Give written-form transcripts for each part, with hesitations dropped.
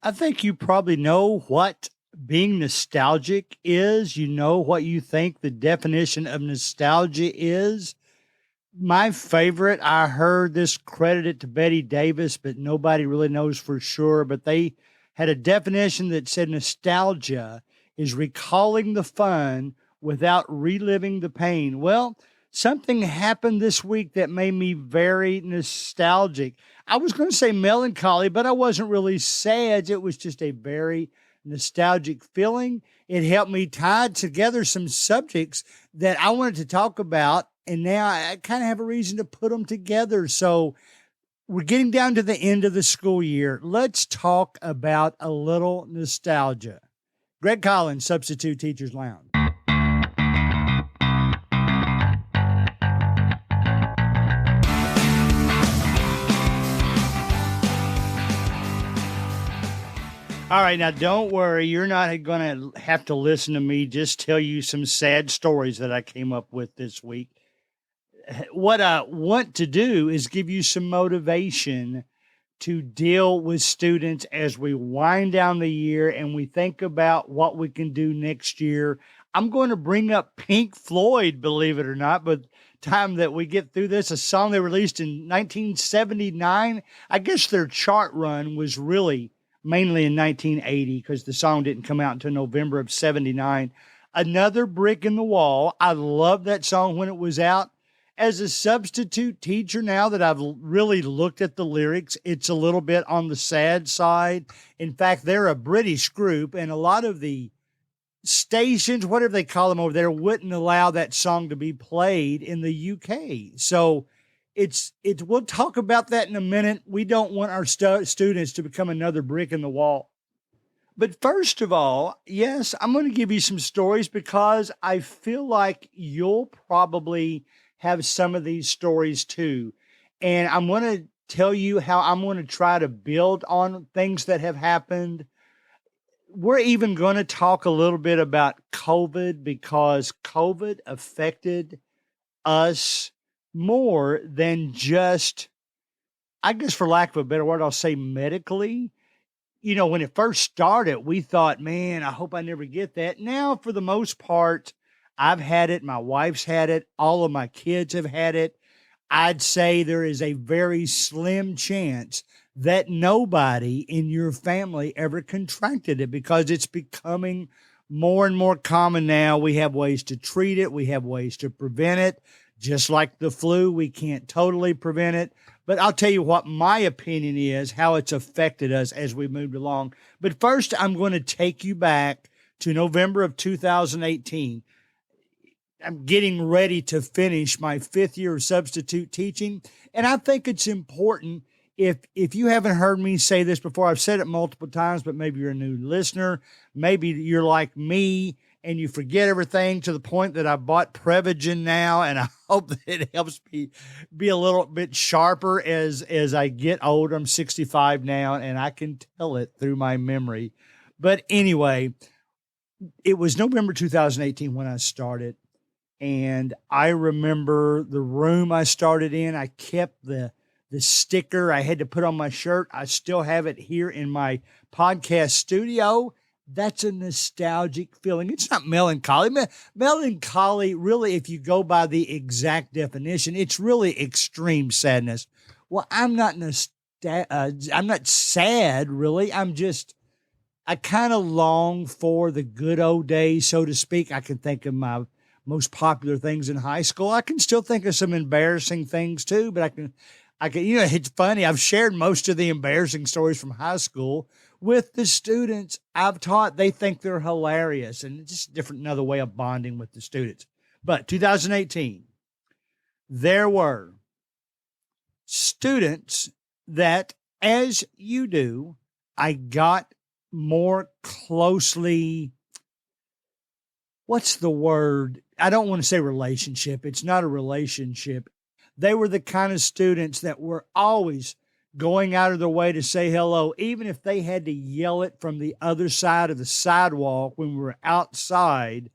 I think you probably know what being nostalgic is. You know what you think the definition of nostalgia is. My favorite, I heard this credited to Betty Davis, but nobody really knows for sure. But they had a definition that said nostalgia is recalling the fun without reliving the pain. Well, something happened this week that made me very nostalgic. I was going to say melancholy, but I wasn't really sad. It was just a very nostalgic feeling. It helped me tie together some subjects that I wanted to talk about. And now I kind of have a reason to put them together. So we're getting down to the end of the school year. Let's talk about a little nostalgia. Greg Collins, Substitute Teachers Lounge. All right, now don't worry. You're not going to have to listen to me just tell you some sad stories that I came up with this week. What I want to do is give you some motivation to deal with students as we wind down the year and we think about what we can do next year. I'm going to bring up Pink Floyd, believe it or not, but time that we get through this, a song they released in 1979. I guess their chart run was really mainly in 1980 because the song didn't come out until November of 79. Another Brick in the Wall. I loved that song when it was out. As a substitute teacher, now that I've really looked at the lyrics, it's a little bit on the sad side. In fact, they're a British group, and a lot of the stations, whatever they call them over there, wouldn't allow that song to be played in the UK. So we'll talk about that in a minute. We don't want our students to become another brick in the wall. But first of all, yes, I'm going to give you some stories because I feel like you'll probably have some of these stories too. And I'm going to tell you how I'm going to try to build on things that have happened. We're even going to talk a little bit about COVID because COVID affected us more than just, I guess for lack of a better word, I'll say medically. You know, when it first started, we thought, man, I hope I never get that. Now, for the most part, I've had it. My wife's had it. All of my kids have had it. I'd say there is a very slim chance that nobody in your family ever contracted it because it's becoming more and more common now. We have ways to treat it. We have ways to prevent it. Just like the flu, we can't totally prevent it. But I'll tell you what my opinion is, how it's affected us as we moved along. But first, I'm going to take you back to November of 2018. I'm getting ready to finish my 5th year of substitute teaching. And I think it's important, if you haven't heard me say this before, I've said it multiple times, but maybe you're a new listener. Maybe you're like me and you forget everything to the point that I bought Prevagen now. And I hope that it helps me be a little bit sharper as I get older. I'm 65 now and I can tell it through my memory. But anyway, it was November 2018 when I started. And I remember the room I started in. I kept the sticker I had to put on my shirt. I still have it here in my podcast studio. That's a nostalgic feeling. It's not melancholy. Melancholy, really, if you go by the exact definition, it's really extreme sadness. Well, I'm not I'm not sad, really. I kind of long for the good old days, so to speak. I can think of my most popular things in high school. I can still think of some embarrassing things too, but I can, it's funny. I've shared most of the embarrassing stories from high school with the students I've taught. They think they're hilarious and it's just another way of bonding with the students. But 2018, there were students that, as you do, I got more closely, what's the word? I don't want to say relationship. It's not a relationship. They were the kind of students that were always going out of their way to say hello, even if they had to yell it from the other side of the sidewalk when we were outside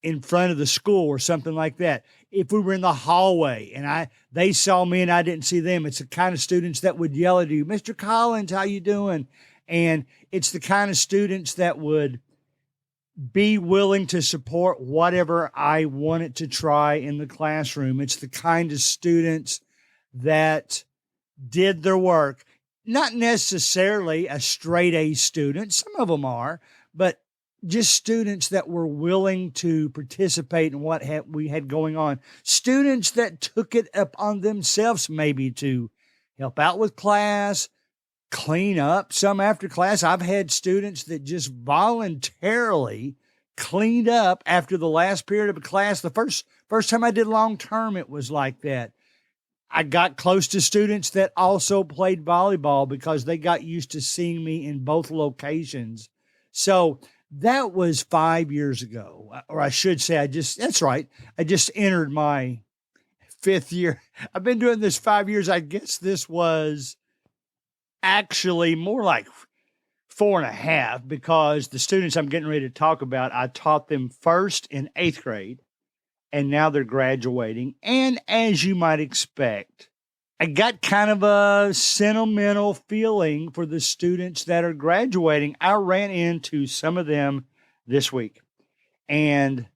in front of the school or something like that. If we were in the hallway and they saw me and I didn't see them, it's the kind of students that would yell at you, Mr. Collins, how you doing? And it's the kind of students that would be willing to support whatever I wanted to try in the classroom. It's the kind of students that did their work, not necessarily a straight A student. Some of them are, but just students that were willing to participate in what we had going on. Students that took it upon themselves maybe to help out with class, clean up some after class. I've had students that just voluntarily cleaned up after the last period of a class. The first time I did long term, it was like that. I got close to students that also played volleyball because they got used to seeing me in both locations. So that was 5 years ago, or I should say, that's right. I just entered my 5th year. I've been doing this 5 years. I guess this was actually more like 4.5, because the students I'm getting ready to talk about, I taught them first in 8th grade, and now they're graduating. And as you might expect, I got kind of a sentimental feeling for the students that are graduating. I ran into some of them this week, and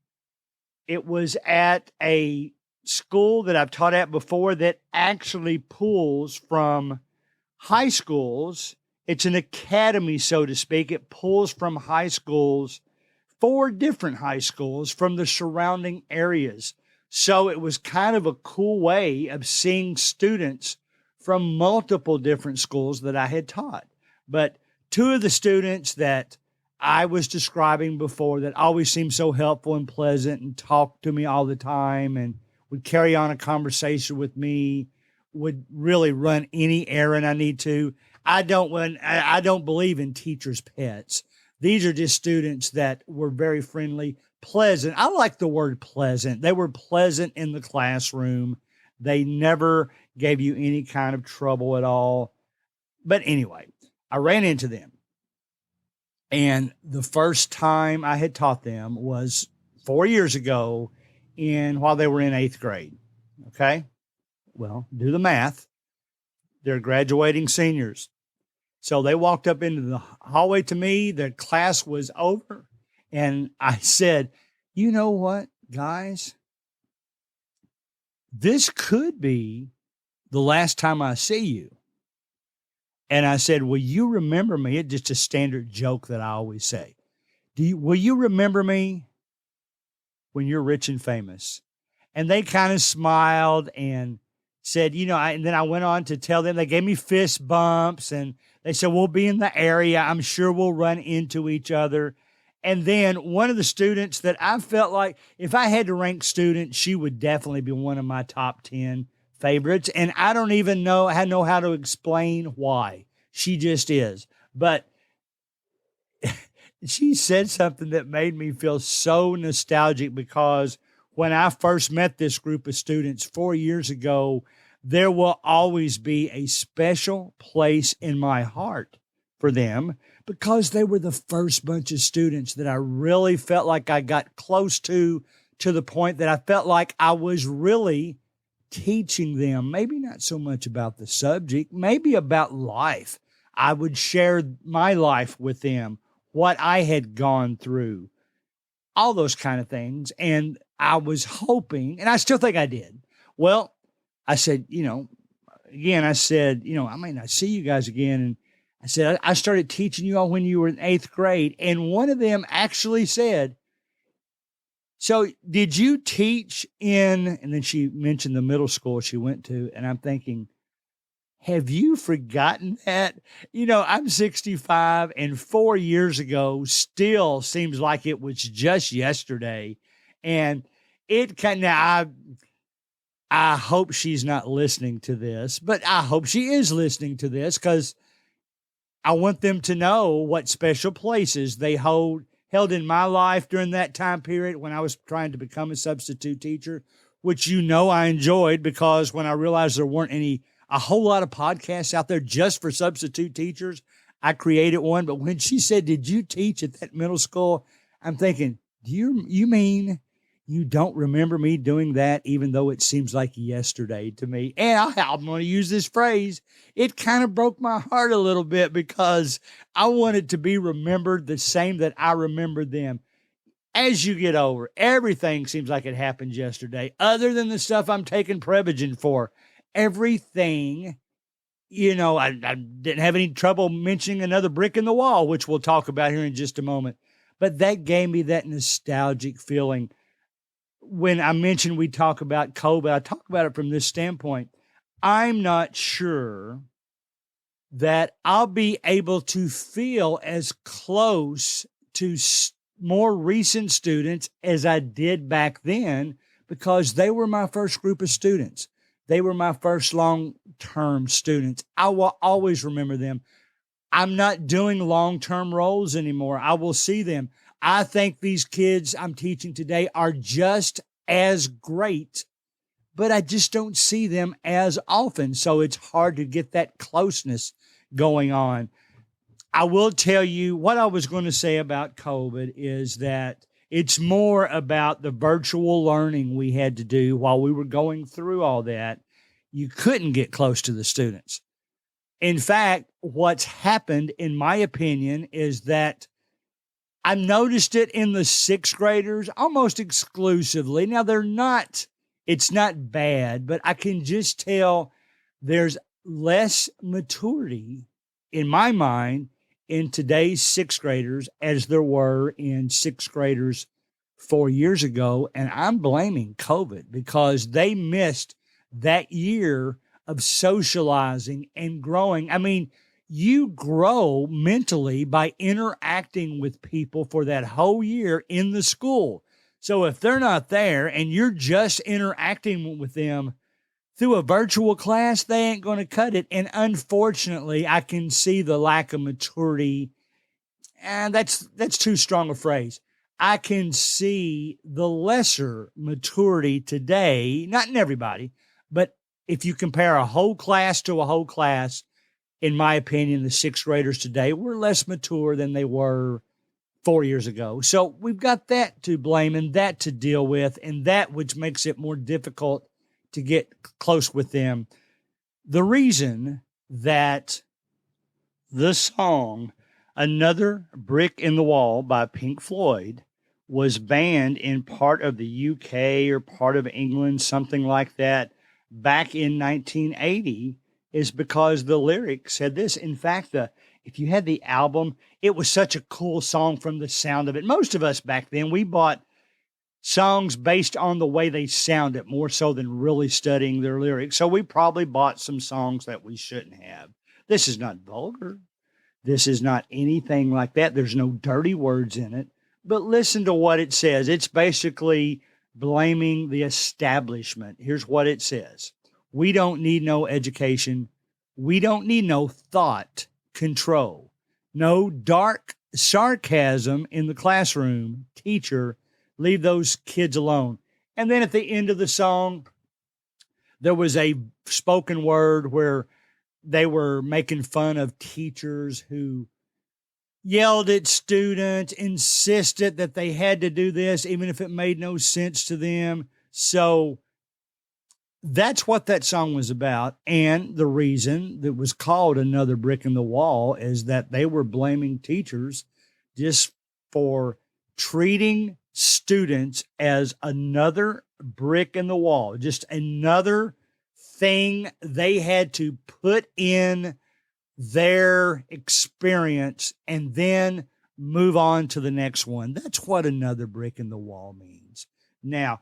it was at a school that I've taught at before that actually pulls from high schools. It's an academy, so to speak. It pulls from high schools, 4 different high schools from the surrounding areas. So it was kind of a cool way of seeing students from multiple different schools that I had taught. But 2 of the students that I was describing before that always seemed so helpful and pleasant and talked to me all the time and would carry on a conversation with me, would really run any errand I need to. I don't believe in teachers' pets. These are just students that were very friendly, pleasant. I like the word pleasant. They were pleasant in the classroom. They never gave you any kind of trouble at all. But anyway, I ran into them. And the first time I had taught them was 4 years ago while they were in 8th grade. Okay? Well, do the math. They're graduating seniors. So they walked up into the hallway to me. The class was over. And I said, you know what, guys? This could be the last time I see you. And I said, will you remember me? It's just a standard joke that I always say. Will you remember me when you're rich and famous? And they kind of smiled and said, and then I went on to tell them, they gave me fist bumps and they said, we'll be in the area. I'm sure we'll run into each other. And then one of the students that I felt like if I had to rank students, she would definitely be one of my top 10 favorites. And I don't even know how to explain why. She just is. But she said something that made me feel so nostalgic, because when I first met this group of students 4 years ago, there will always be a special place in my heart for them, because they were the first bunch of students that I really felt like I got close to the point that I felt like I was really teaching them, maybe not so much about the subject, maybe about life. I would share my life with them, what I had gone through, all those kind of things. And I was hoping, and I still think I did. Well, I said, again, I may not see you guys again. And I said, I started teaching you all when you were in 8th grade. And one of them actually said, so did you teach and then she mentioned the middle school she went to. And I'm thinking, have you forgotten that? I'm 65, and 4 years ago still seems like it was just yesterday. And it kind of, I hope she's not listening to this, but I hope she is listening to this, because I want them to know what special places they held in my life during that time period when I was trying to become a substitute teacher, which I enjoyed, because when I realized there weren't a whole lot of podcasts out there just for substitute teachers, I created one. But when she said, did you teach at that middle school? I'm thinking, do you mean You don't remember me doing that, even though it seems like yesterday to me. And I'm going to use this phrase. It kind of broke my heart a little bit because I wanted to be remembered the same that I remembered them. As you get older, everything seems like it happened yesterday, other than the stuff I'm taking Prevagen for. Everything, I didn't have any trouble mentioning another brick in the wall, which we'll talk about here in just a moment. But that gave me that nostalgic feeling. When I mentioned we talk about COVID, I talk about it from this standpoint. I'm not sure that I'll be able to feel as close to more recent students as I did back then, because they were my first group of students. They were my first long-term students. I will always remember them. I'm not doing long-term roles anymore. I will see them. I think these kids I'm teaching today are just as great, but I just don't see them as often. So it's hard to get that closeness going on. I will tell you what I was going to say about COVID is that it's more about the virtual learning we had to do while we were going through all that. You couldn't get close to the students. In fact, what's happened, in my opinion, is that I've noticed it in the sixth graders almost exclusively. Now, it's not bad, but I can just tell there's less maturity in my mind in today's sixth graders as there were in sixth graders 4 years ago. And I'm blaming COVID because they missed that year of socializing and growing. I mean, you grow mentally by interacting with people for that whole year in the school. So if they're not there and you're just interacting with them through a virtual class, they ain't going to cut it. And unfortunately, I can see the lack of maturity. And that's too strong a phrase. I can see the lesser maturity today, not in everybody, but if you compare a whole class to a whole class, in my opinion, the sixth graders today were less mature than they were 4 years ago. So we've got that to blame and that to deal with, and that which makes it more difficult to get close with them. The reason that the song Another Brick in the Wall by Pink Floyd was banned in part of the UK or part of England, something like that, back in 1980 is because the lyrics said this. In fact, if you had the album, it was such a cool song from the sound of it. Most of us back then, we bought songs based on the way they sounded more so than really studying their lyrics. So we probably bought some songs that we shouldn't have. This is not vulgar. This is not anything like that. There's no dirty words in it. But listen to what it says. It's basically blaming the establishment. Here's what it says. We don't need no education. We don't need no thought control. No dark sarcasm in the classroom. Teacher, leave those kids alone. And then at the end of the song, there was a spoken word where they were making fun of teachers who yelled at students, insisted that they had to do this, even if it made no sense to them. So that's what that song was about. And the reason that was called Another Brick in the Wall is that they were blaming teachers just for treating students as another brick in the wall, just another thing they had to put in their experience and then move on to the next one. That's what another brick in the wall means. Now,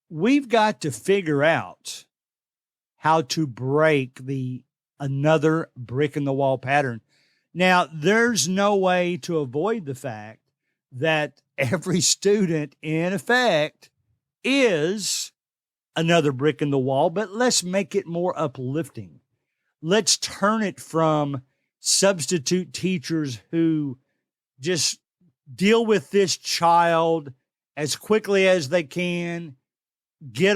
we've got to figure out how to break the another brick in the wall pattern. Now, there's no way to avoid the fact that every student, in effect, is another brick in the wall, but let's make it more uplifting. Let's turn it from substitute teachers who just deal with this child as quickly as they can, get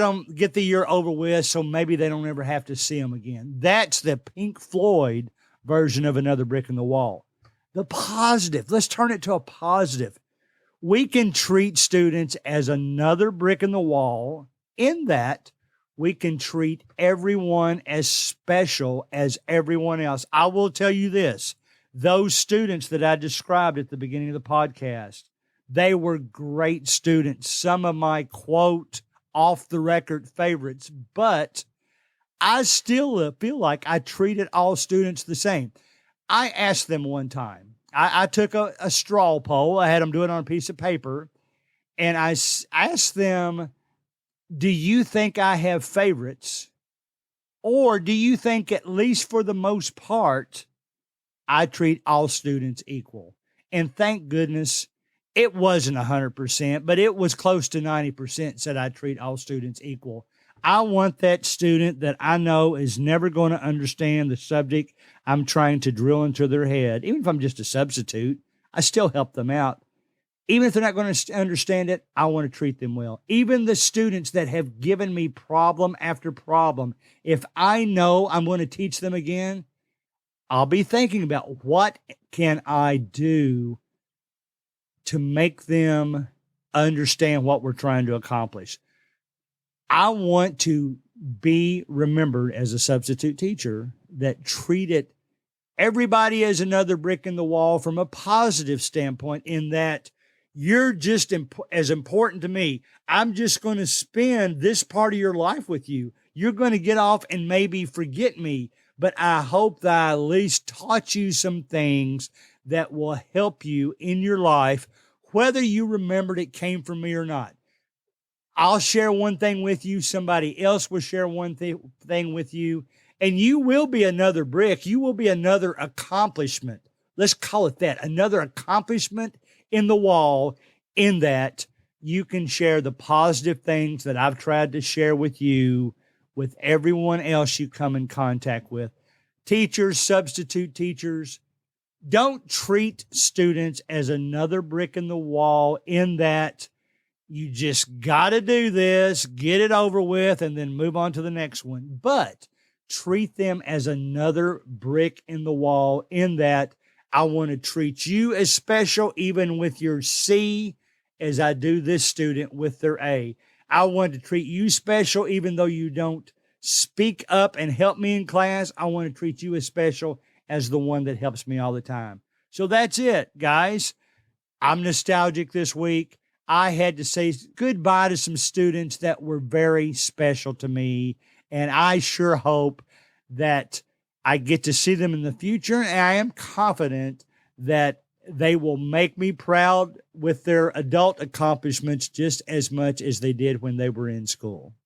the year over with so maybe they don't ever have to see them again. That's the Pink Floyd version of Another Brick in the Wall. The positive, let's turn it to a positive. We can treat students as another brick in the wall in that we can treat everyone as special as everyone else. I will tell you this, those students that I described at the beginning of the podcast, they were great students. Some of my quote off the record favorites, but I still feel like I treated all students the same. I asked them one time, I took a straw poll. I had them do it on a piece of paper. And I asked them, do you think I have favorites? Or do you think, at least for the most part, I treat all students equal? And thank goodness it wasn't 100%, but it was close to 90% said I treat all students equal. I want that student that I know is never going to understand the subject I'm trying to drill into their head. Even if I'm just a substitute, I still help them out. Even if they're not going to understand it, I want to treat them well. Even the students that have given me problem after problem, if I know I'm going to teach them again, I'll be thinking about what can I do to make them understand what we're trying to accomplish. I want to be remembered as a substitute teacher that treated everybody as another brick in the wall from a positive standpoint, in that you're just as important to me. I'm just going to spend this part of your life with you. You're going to get off and maybe forget me, but I hope that I at least taught you some things that will help you in your life, whether you remembered it came from me or not. I'll share one thing with you. Somebody else will share one thing with you, and you will be another brick. You will be another accomplishment. Let's call it that, another accomplishment in the wall, in that you can share the positive things that I've tried to share with you, with everyone else you come in contact with. Teachers, substitute teachers, don't treat students as another brick in the wall, in that you just got to do this, get it over with, and then move on to the next one. But treat them as another brick in the wall, in that I want to treat you as special, even with your C, as I do this student with their A. I want to treat you special, even though you don't speak up and help me in class. I want to treat you as special as the one that helps me all the time. So that's it, guys. I'm nostalgic this week. I had to say goodbye to some students that were very special to me, and I sure hope that I get to see them in the future, and I am confident that they will make me proud with their adult accomplishments just as much as they did when they were in school.